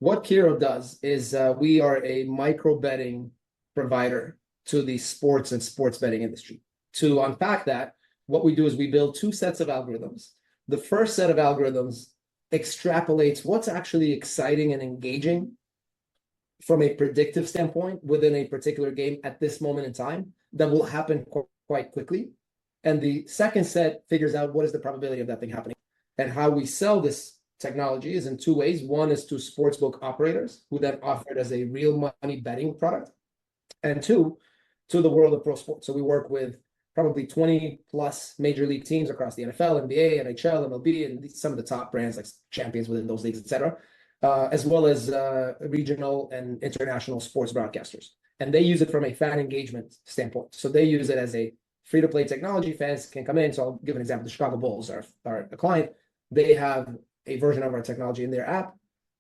what Kero does is we are a micro betting provider to the sports and sports betting industry. To unpack that, what we do is we build two sets of algorithms. The first set of algorithms extrapolates what's actually exciting and engaging from a predictive standpoint within a particular game at this moment in time that will happen quite quickly. And the second set figures out what is the probability of that thing happening. And how we sell this technology is in two ways. One is to sportsbook operators who then offer it as a real money betting product. And two, to the world of pro sports. So we work with probably 20 plus major league teams across the NFL, NBA, NHL, MLB, and some of the top brands like champions within those leagues, et cetera, as well as regional and international sports broadcasters. And they use it from a fan engagement standpoint. So they use it as a free-to-play technology. Fans can come in. So I'll give an example. The Chicago Bulls are a client. They have a version of our technology in their app.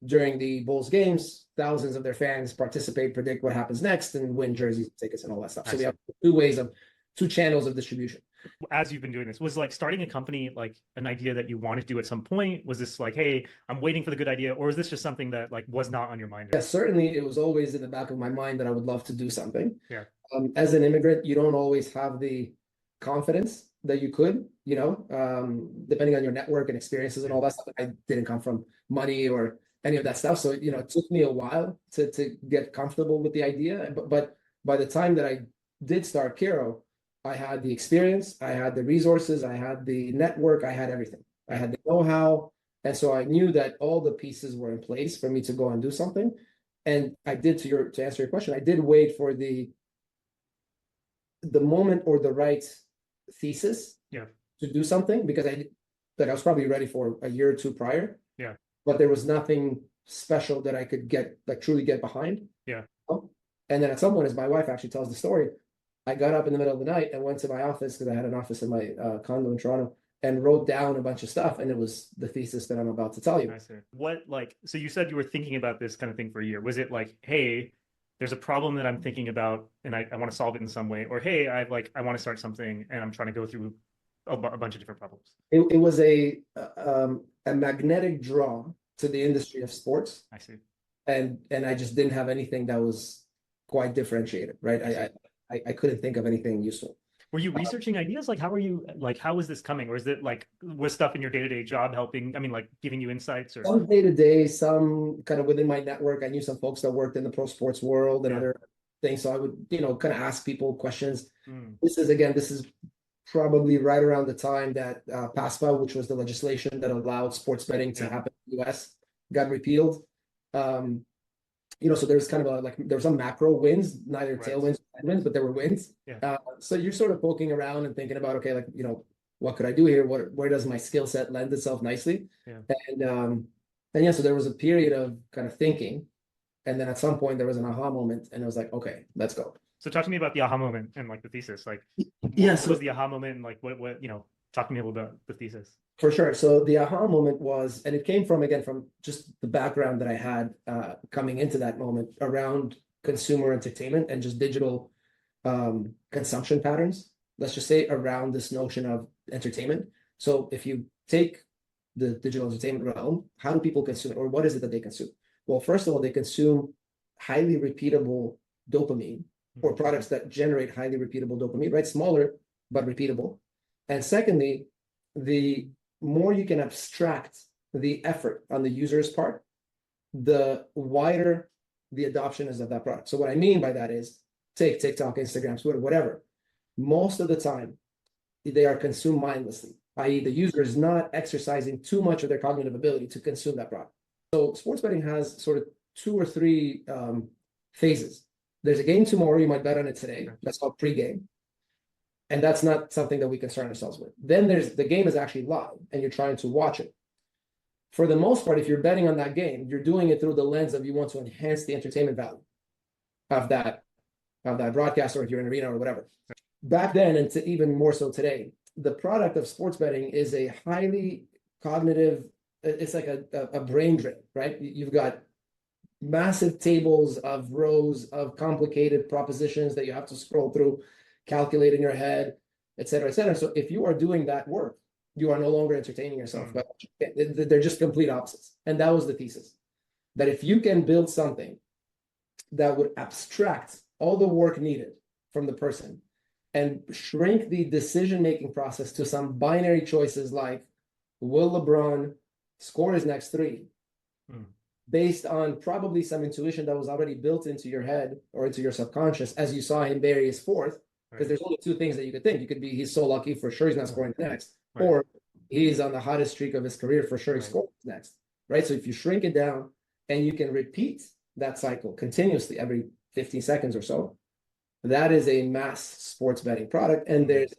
During the Bulls games, thousands of their fans participate, predict what happens next, and win jerseys, tickets, and all that stuff. So we have two channels of distribution. As you've been doing this, was like starting a company like an idea that you wanted to do at some point? Was this like, hey, I'm waiting for the good idea, or is this just something that like was not on your mind? Yeah, certainly it was always in the back of my mind that I would love to do something. Yeah. As an immigrant, you don't always have the confidence that you could, depending on your network and experiences and all that stuff. I didn't come from money or any of that stuff. So, it took me a while to get comfortable with the idea. But by the time that I did start Kero, I had the experience, I had the resources, I had the network, I had everything. I had the know-how. And so I knew that all the pieces were in place for me to go and do something. And I did, to answer your question, I did wait for the moment or the right thesis to do something, because I was probably ready for a year or two prior. Yeah. But there was nothing special that I could truly get behind. Yeah. And then at some point, as my wife actually tells the story, I got up in the middle of the night and went to my office, because I had an office in my condo in Toronto, and wrote down a bunch of stuff. And it was the thesis that I'm about to tell you. I see. So you said you were thinking about this kind of thing for a year. Was it like, hey, there's a problem that I'm thinking about and I want to solve it in some way? Or, hey, I want to start something and I'm trying to go through a bunch of different problems? It was a magnetic draw to the industry of sports. I see. And I just didn't have anything that was quite differentiated, right? I couldn't think of anything useful. Were you researching ideas? Like, how is this coming? Or is it like, was stuff in your day-to-day job helping? I mean, like giving you insights or? Some day-to-day, some kind of within my network. I knew some folks that worked in the pro sports world and other things. So I would, kind of ask people questions. This is probably right around the time that PASPA, which was the legislation that allowed sports betting to happen in the US, got repealed. So there's kind of there were some macro wins, neither tailwinds or headwinds, but there were wins. Yeah. So you're sort of poking around and thinking about, okay, what could I do here? Where does my skill set lend itself nicely? Yeah. And so there was a period of kind of thinking, and then at some point there was an aha moment, and it was like, okay, let's go. So talk to me about the aha moment and like the thesis. Like, what was the aha moment? And like, what talk to me a little bit about the thesis. For sure. So the aha moment was, and it came from just the background that I had coming into that moment around consumer entertainment and just digital consumption patterns, let's just say, around this notion of entertainment. So if you take the digital entertainment realm, how do people consume it, or what is it that they consume? Well, first of all, they consume highly repeatable dopamine, or products that generate highly repeatable dopamine, right? Smaller, but repeatable. And secondly, the more you can abstract the effort on the user's part, the wider the adoption is of that product. So what I mean by that is, take TikTok, Instagram, Twitter, whatever. Most of the time, they are consumed mindlessly, i.e. the user is not exercising too much of their cognitive ability to consume that product. So sports betting has sort of 2 or 3 phases. There's a game tomorrow, you might bet on it today. That's called pre-game. And that's not something that we concern ourselves with. Then there's the game is actually live and you're trying to watch it. For the most part, if you're betting on that game, you're doing it through the lens of you want to enhance the entertainment value of that broadcast, or if you're in an arena or whatever. Back then, and even more so today, the product of sports betting is a highly cognitive, it's like a brain drain, right? You've got massive tables of rows of complicated propositions that you have to scroll through, calculate in your head, et cetera, et cetera. So if you are doing that work, you are no longer entertaining yourself, but they're just complete opposites. And that was the thesis. that if you can build something that would abstract all the work needed from the person and shrink the decision-making process to some binary choices like, will LeBron score his next three? Based on probably some intuition that was already built into your head or into your subconscious as you saw him bury his fourth, because there's only two things that you could think. You could be, he's so lucky, for sure he's not scoring next, or he's on the hottest streak of his career, for sure he's scoring next, right? So if you shrink it down and you can repeat that cycle continuously every 15 seconds or so, that is a mass sports betting product, and there's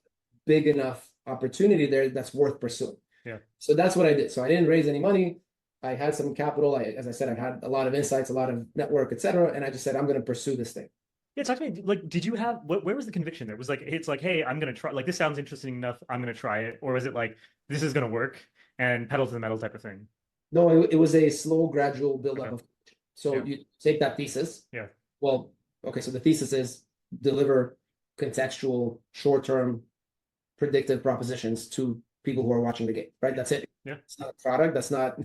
big enough opportunity there that's worth pursuing. Yeah. So that's what I did. So I didn't raise any money. I had some capital. As I said, I had a lot of insights, a lot of network, etc. And I just said, I'm going to pursue this thing. Yeah, talk to me. Like, did you have where was the conviction there? Was like, it's like, hey, I'm going to try. Like, this sounds interesting enough. I'm going to try it. Or was it like, this is going to work and pedal to the metal type of thing? No, it was a slow, gradual buildup of. So you take that thesis. Yeah. Well, okay. So the thesis is deliver contextual, short-term, predictive propositions to people who are watching the game. Right. That's it. Yeah. It's not a product. That's not.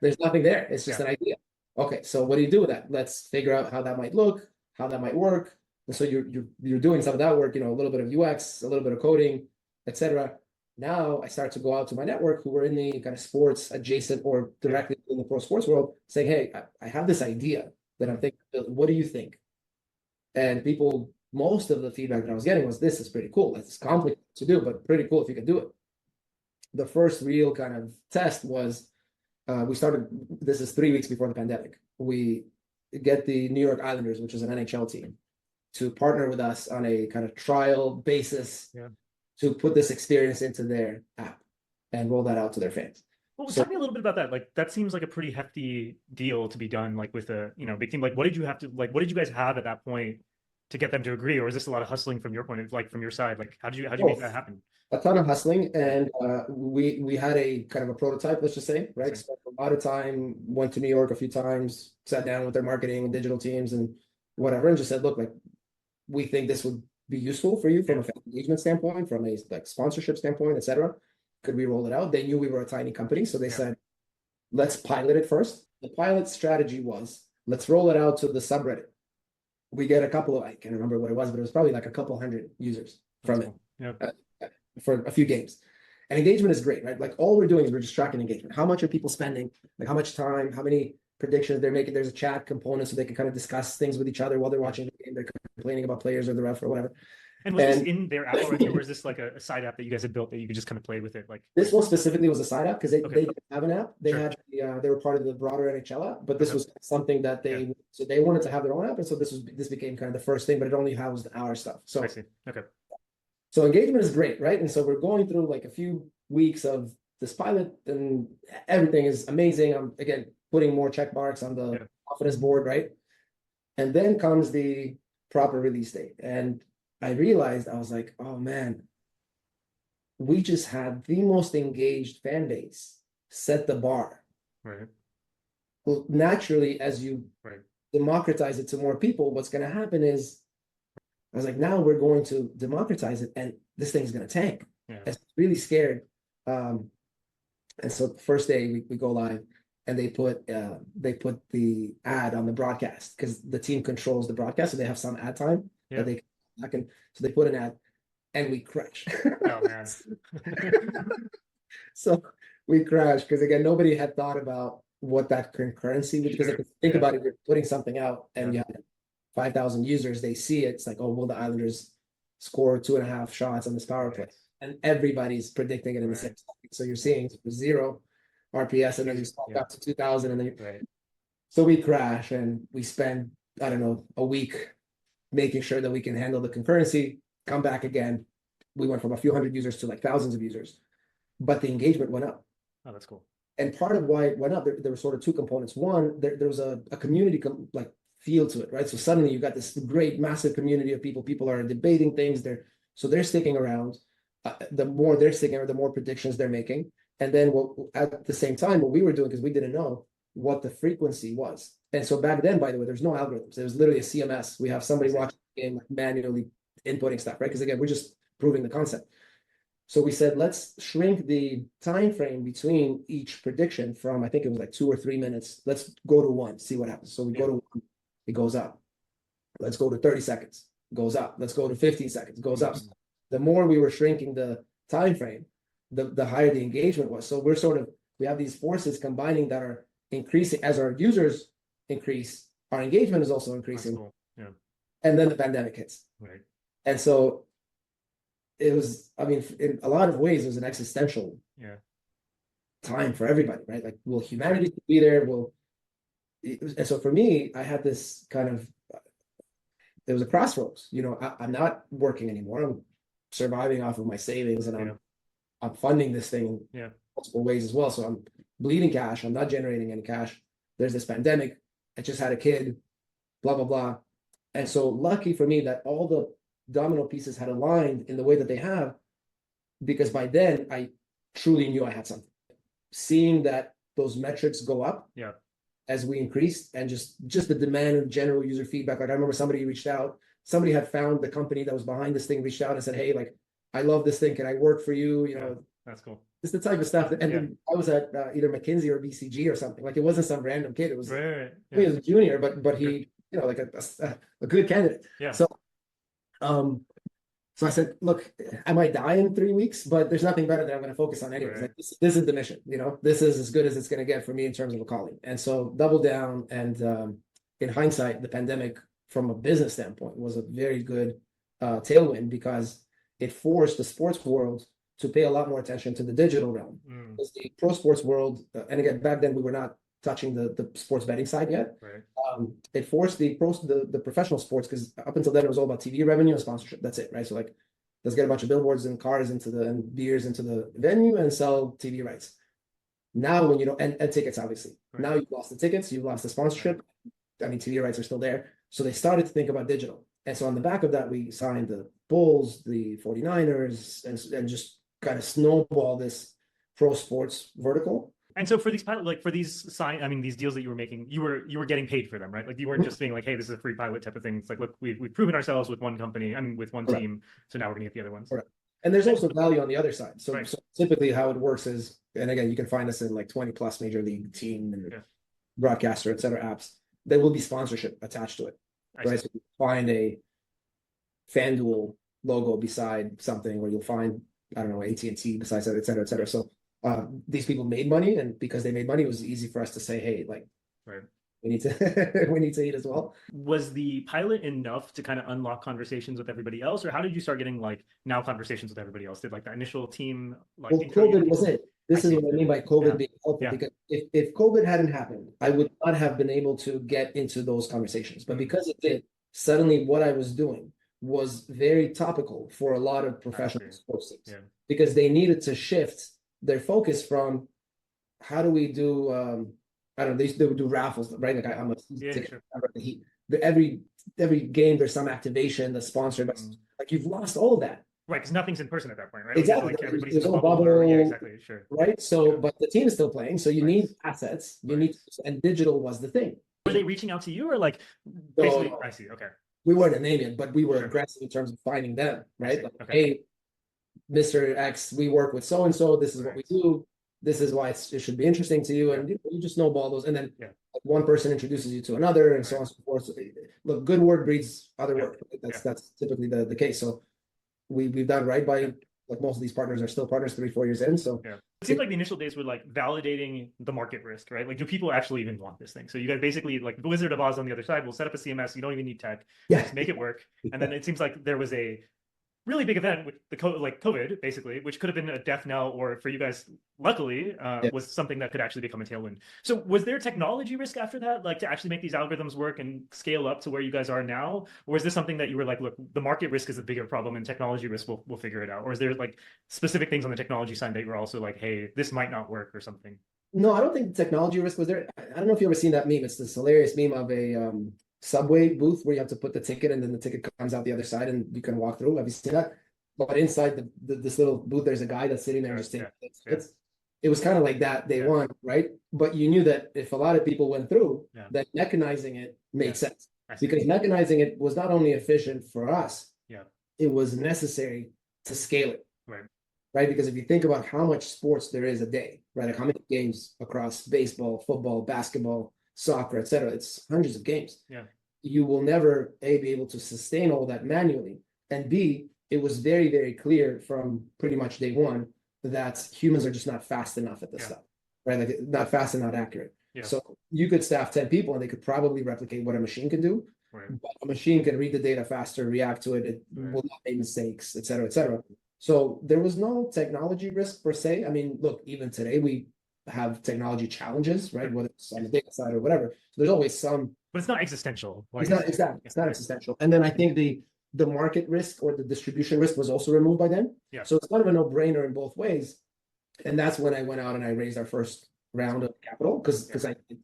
There's nothing there. It's just an idea. Okay. So what do you do with that? Let's figure out how that might look, how that might work. And so you're doing some of that work. You know, a little bit of UX, a little bit of coding, etc. Now I start to go out to my network who are in the kind of sports adjacent or directly in the pro sports world, saying, hey, I have this idea that I'm thinking, what do you think? And people, most of the feedback that I was getting was, this is pretty cool. It's complicated to do, but pretty cool if you could do it. The first real kind of test was, we started, this is 3 weeks before the pandemic. We get the New York Islanders, which is an NHL team, to partner with us on a kind of trial basis to put this experience into their app and roll that out to their fans. Well, tell me a little bit about that. Like, that seems like a pretty hefty deal to be done, like with a, big team. Like, what did you guys have at that point to get them to agree? Or is this a lot of hustling from your point of, like, from your side? Like, how'd you make that happen? A ton of hustling, and we had a kind of a prototype, let's just say, right? Spent a lot of time, went to New York a few times, sat down with their marketing and digital teams and whatever, and just said, look, like, we think this would be useful for you from a fan engagement standpoint, from a like sponsorship standpoint, etc. Could we roll it out? They knew we were a tiny company, so they said, let's pilot it first. The pilot strategy was, let's roll it out to the subreddit. We get a couple of, I can't remember what it was, but it was probably like a couple hundred users from it. Yeah. For a few games. And engagement is great, right? Like, all we're doing is we're just tracking engagement. How much are people spending? Like, how much time, how many predictions they're making? There's a chat component so they can kind of discuss things with each other while they're watching the game. They're complaining about players or the ref or whatever. And was this in their app already, or is this like a side app that you guys had built that you could just kind of play with it? Like, this one specifically was a side app because they didn't have an app. They had they were part of the broader NHL app, but this was something that they so they wanted to have their own app, and so this became kind of the first thing, but it only housed our stuff. So I see. Okay. So engagement is great, right? And so we're going through like a few weeks of this pilot, and everything is amazing. I'm again putting more check marks on the confidence board, right? And then comes the proper release date, and I realized, I was like, oh man, we just had the most engaged fan base, set the bar. Right. Well, naturally, as you democratize it to more people, what's going to happen is, I was like, now we're going to democratize it, and this thing's going to tank. I was really scared. And so the first day we go live, and they put the ad on the broadcast because the team controls the broadcast, so they have some ad time that they can. So they put an ad, and we crash. Oh man! So we crashed because again, nobody had thought about what that concurrency would. Because if you think about it, you're putting something out, and you have 5,000 users. They see it. It's like, oh, will the Islanders score 2.5 shots on this power play? And everybody's predicting it in the same time. So you're seeing 0 RPS, and then you spike up to 2,000, and then so we crash, and we spend, I don't know, a week making sure that we can handle the concurrency, come back again. We went from a few hundred users to like thousands of users, but the engagement went up. Oh, that's cool. And part of why it went up, there were sort of two components. One, there was a community like feel to it, right? So suddenly you've got this great, massive community of people. People are debating things. They're sticking around. The more they're sticking around, the more predictions they're making. And then at the same time, what we were doing, because we didn't know what the frequency was. And so back then, by the way, there's no algorithms. It was literally a CMS. We have somebody watching the game, like, manually inputting stuff, right? Because again, we're just proving the concept. So we said, let's shrink the time frame between each prediction from, I think it was like 2 or 3 minutes. Let's go to 1, see what happens. So we go to 1, it goes up. Let's go to 30 seconds, goes up. Let's go to 15 seconds, goes up. The more we were shrinking the time frame, the higher the engagement was. So we have these forces combining that are increasing as our users increase, our engagement is also increasing. Cool. Yeah. And then the pandemic hits. Right. And so it was, I mean, in a lot of ways, it was an existential time for everybody, right? Like, will humanity be there? And so for me, I had this kind of, there was a crossroads. I'm not working anymore. I'm surviving off of my savings, and I'm funding this thing in multiple ways as well. So I'm bleeding cash. I'm not generating any cash. There's this pandemic. I just had a kid, blah, blah, blah. And so lucky for me that all the domino pieces had aligned in the way that they have, because by then I truly knew I had something. Seeing that those metrics go up as we increased, and just the demand and general user feedback. Like, I remember somebody reached out, somebody had found the company that was behind this thing, reached out and said, hey, like, I love this thing. Can I work for you? That's cool. It's the type of stuff that, and then I was at either McKinsey or BCG or something. Like, it wasn't some random kid. It was, he was a junior, but he, like a good candidate. Yeah. So I said, look, I might die in 3 weeks, but there's nothing better that I'm going to focus on anyways. Like, this is the mission, this is as good as it's going to get for me in terms of a calling. And so double down. And in hindsight, the pandemic from a business standpoint was a very good tailwind, because it forced the sports world to pay a lot more attention to the digital realm. Because the pro sports world, and again, back then we were not touching the sports betting side yet. It forced the professional sports, because up until then it was all about TV revenue and sponsorship. That's it, right? So, like, let's get a bunch of billboards and cars and beers into the venue and sell TV rights. Now, when and tickets, obviously. Now you've lost the tickets, you've lost the sponsorship. I mean, TV rights are still there. So they started to think about digital. And so on the back of that, we signed the Bulls, the 49ers, and just kind of snowball this pro sports vertical. And so for these pilot, like for these these deals that you were making, you were getting paid for them, right? Like, you weren't just being like, hey, this is a free pilot type of thing. It's like, look, we've proven ourselves with one company, with one team, so now we're gonna get the other ones. And there's also value on the other side. So typically how it works is, and again, you can find us in like 20 plus major league team and broadcaster, et cetera, apps. There will be sponsorship attached to it, right? So you find a FanDuel logo beside something, or you'll find, I don't know, AT&T besides that, et cetera, et cetera. So these people made money, and because they made money, it was easy for us to say, hey, like, we need to eat as well. Was the pilot enough to kind of unlock conversations with everybody else, or how did you start getting like now conversations with everybody else? Did like the initial team like? Well, COVID was it. This is what I mean by COVID being helpful, because if COVID hadn't happened, I would not have been able to get into those conversations. But because it did, suddenly what I was doing was very topical for a lot of professional sports teams, because they needed to shift their focus from how do we do I don't know, they would do raffles, right? Like, I'm a every game there's some activation that's sponsored, but like, you've lost all of that. Right, because nothing's in person at that point, right? Exactly. Like, everybody's there's in no bubble. bubble, exactly, sure. Right? So, but the team is still playing, so you need assets. You need, and digital was the thing. Were they reaching out to you, or like basically? I see. Okay. We weren't a name yet, but we were aggressive in terms of finding them, right? Like, hey, Mr. X, we work with so and so. This is what we do. This is why it should be interesting to you, and you just snowball those, and then one person introduces you to another, and so on and so forth. So, look, good word breeds other word. That's typically the case. So we've done right by, like, most of these partners are still partners 3-4 years in. So it seems like the initial days were like validating the market risk, right? Like, do people actually even want this thing? So you guys basically, like, the Wizard of Oz on the other side will set up a CMS. You don't even need tech. Just make it work. And then it seems like there was a really big event with the COVID, basically, which could have been a death knell, or for you guys, luckily, was something that could actually become a tailwind. So was there technology risk after that, like, to actually make these algorithms work and scale up to where you guys are now? Or is this something that you were like, look, the market risk is a bigger problem and technology risk, we'll figure it out? Or is there like specific things on the technology side that you're also like, hey, this might not work or something? No, I don't think the technology risk was there. I don't know if you've ever seen that meme. It's this hilarious meme of a subway booth where you have to put the ticket, and then the ticket comes out the other side and you can walk through. Have you seen that? But inside this little booth, there's a guy that's sitting there just taking tickets. It was kind of like that day one, right? But you knew that if a lot of people went through, that mechanizing it made sense, because mechanizing it was not only efficient for us, it was necessary to scale it. Right. right? Because if you think about how much sports there is a day, right? Like how many games across baseball, football, basketball, soccer, etc. It's hundreds of games. Yeah. You will never A, be able to sustain all that manually, and B, it was very, very clear from pretty much day one that humans are just not fast enough at this stuff, right? Like not fast and not accurate. Yeah. So you could staff 10 people and they could probably replicate what a machine can do. Right. But a machine can read the data faster, react to it, it will not make mistakes, et cetera, et cetera. So there was no technology risk per se. I mean, look, even today we have technology challenges, right? Whether it's on the data side or whatever. So there's always some, but it's not existential. it's not exactly, it's not existential. And then I think the market risk or the distribution risk was also removed by then. Yeah. So it's kind of a no-brainer in both ways. And that's when I went out and I raised our first round of capital because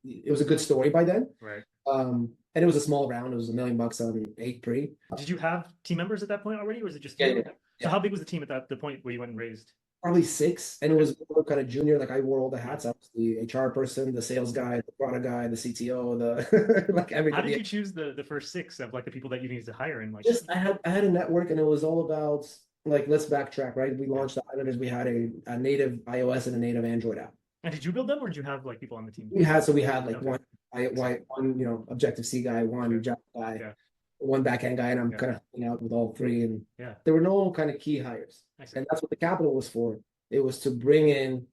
it was a good story by then. Right. And it was a small round. It was $1 million on 8 pre. Did you have team members at that point already, or was it just So how big was the team at the point where you went and raised? Probably 6, and it was more kind of junior. Like I wore all the hats. I was the HR person, the sales guy, the product guy, the CTO, the like everything. How did you choose the first 6 of like the people that you needed to hire? And like just I had a network, and it was all about like, let's backtrack, right? We launched the Islanders. We had a native iOS and a native Android app. And did you build them, or did you have like people on the team? We had like one Objective C guy, one Java guy, one backend guy, and I'm kind of hanging out with all 3. And there were no kind of key hires, and that's what the capital was for. It was to bring in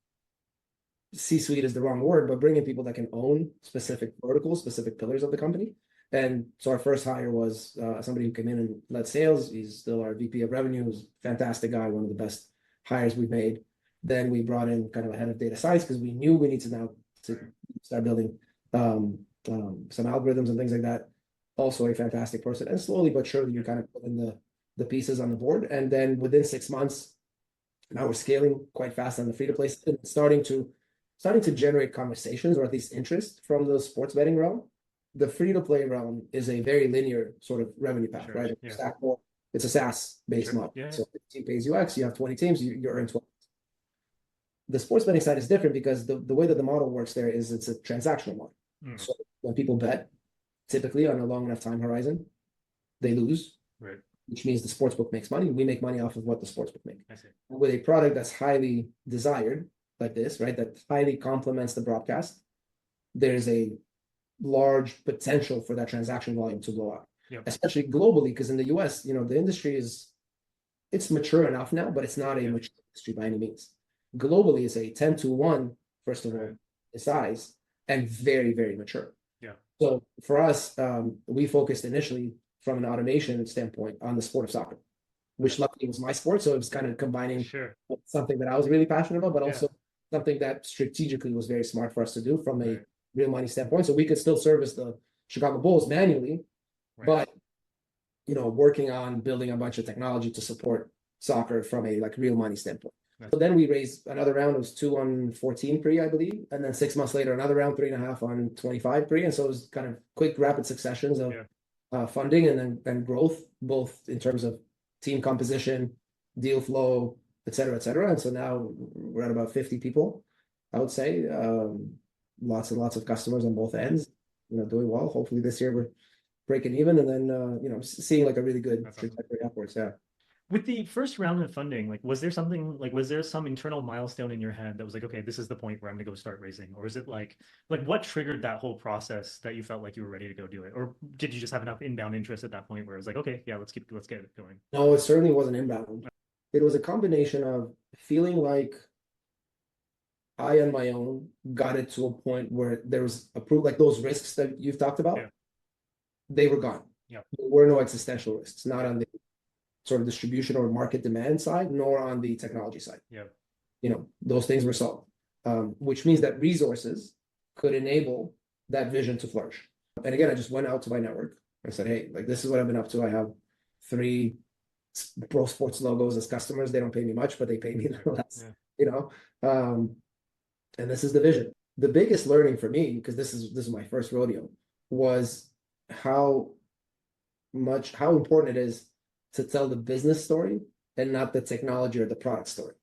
C-suite is the wrong word, but bring in people that can own specific verticals, specific pillars of the company. And so our first hire was somebody who came in and led sales. He's still our VP of revenue. He's a fantastic guy, one of the best hires we've made. Then we brought in kind of a head of data science because we knew we need to now to start building some algorithms and things like that. Also a fantastic person. And slowly but surely you kind of put in the pieces on the board. And then within 6 months, now we're scaling quite fast on the free-to-play and starting to generate conversations or at least interest from the sports betting realm. The free-to-play realm is a very linear sort of revenue path, right? It's a SaaS-based model. So if the team pays you X, you have 20 teams, you earn 12. The sports betting side is different because the way that the model works there is it's a transactional model. So when people bet, typically on a long enough time horizon, they lose, which means the sportsbook makes money. We make money off of what the sportsbook makes. With a product that's highly desired, like this, right, that highly complements the broadcast, there's a large potential for that transaction volume to blow up, especially globally, because in the US, the industry it's mature enough now, but it's not a mature industry by any means. Globally, it's a 10-to-1, first of all, in size, and very, very mature. So for us, we focused initially from an automation standpoint on the sport of soccer, which luckily was my sport. So it was kind of combining something that I was really passionate about, but also something that strategically was very smart for us to do from a real money standpoint. So we could still service the Chicago Bulls manually, but working on building a bunch of technology to support soccer from a like real money standpoint. So then we raised another round. It was 2 on 14 pre, I believe. And then 6 months later, another round, 3.5 on 25 pre. And so it was kind of quick, rapid successions of funding and then growth, both in terms of team composition, deal flow, et cetera, et cetera. And so now we're at about 50 people, I would say. Lots and lots of customers on both ends, doing well. Hopefully this year we're breaking even and then, seeing like a really good trajectory upwards. With the first round of funding, like, was there some internal milestone in your head that was like, okay, this is the point where I'm gonna go start raising? Or is it like what triggered that whole process that you felt like you were ready to go do it? Or did you just have enough inbound interest at that point where it was like, okay, yeah, let's get it going? No, it certainly wasn't inbound. It was a combination of feeling like I on my own got it to a point where there was approved, like those risks that you've talked about, they were gone. There were no existential risks, not on the sort of distribution or market demand side, nor on the technology side. Those things were solved, which means that resources could enable that vision to flourish. And again, I just went out to my network. I said, hey, like this is what I've been up to. I have 3 pro sports logos as customers. They don't pay me much, but they pay me less, and this is the vision. The biggest learning for me, because this is my first rodeo, was how important it is to tell the business story and not the technology or the product story.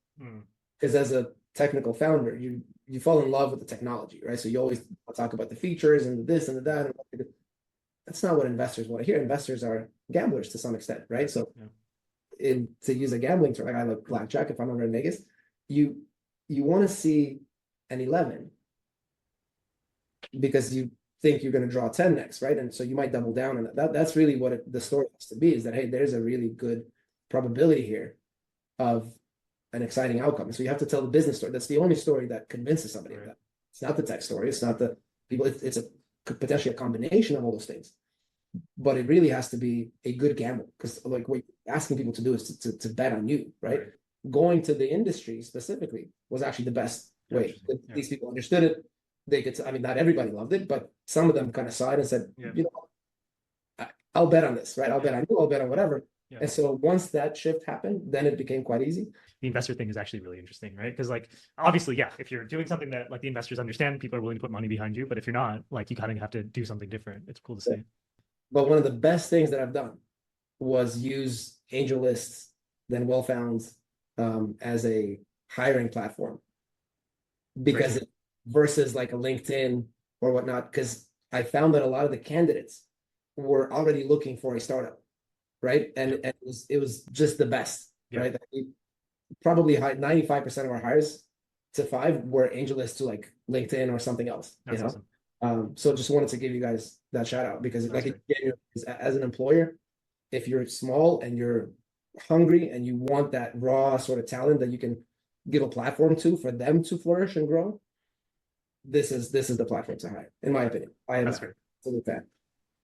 Because as a technical founder, you fall in love with the technology, right? So you always talk about the features and this and that. That's not what investors want to hear. Investors are gamblers to some extent, right? So to use a gambling term, like I love blackjack if I'm ever in Vegas, you want to see an 11 because you think you're going to draw 10 next, right? And so you might double down on that. That's really what the story has to be, is that, hey, there's a really good probability here of an exciting outcome. So you have to tell the business story. That's the only story that convinces somebody of that. It's not the tech story. It's not the people. It's potentially a combination of all those things. But it really has to be a good gamble, because like what you're asking people to do is to bet on you, right? Going to the industry specifically was actually the best way. These people understood it. They could, I mean, not everybody loved it, but some of them kind of saw it and said, you know, I'll bet on this, right? I'll bet on you, I'll bet on whatever. And so once that shift happened, then it became quite easy. The investor thing is actually really interesting, right? Because like, obviously, yeah, if you're doing something that like the investors understand, people are willing to put money behind you. But if you're not, like, you kind of have to do something different. It's cool to see. But one of the best things that I've done was use AngelList, then WellFound, as a hiring platform, because versus like a LinkedIn or whatnot, because I found that a lot of the candidates were already looking for a startup, right? And it was just the best, right? Probably 95% of our hires to 5 were AngelList to like LinkedIn or something else. That's you know? Awesome. So just wanted to give you guys that shout out, because like as an employer, if you're small and you're hungry and you want that raw sort of talent that you can give a platform to for them to flourish and grow, this is the platform to hire, in my opinion. I am a fan.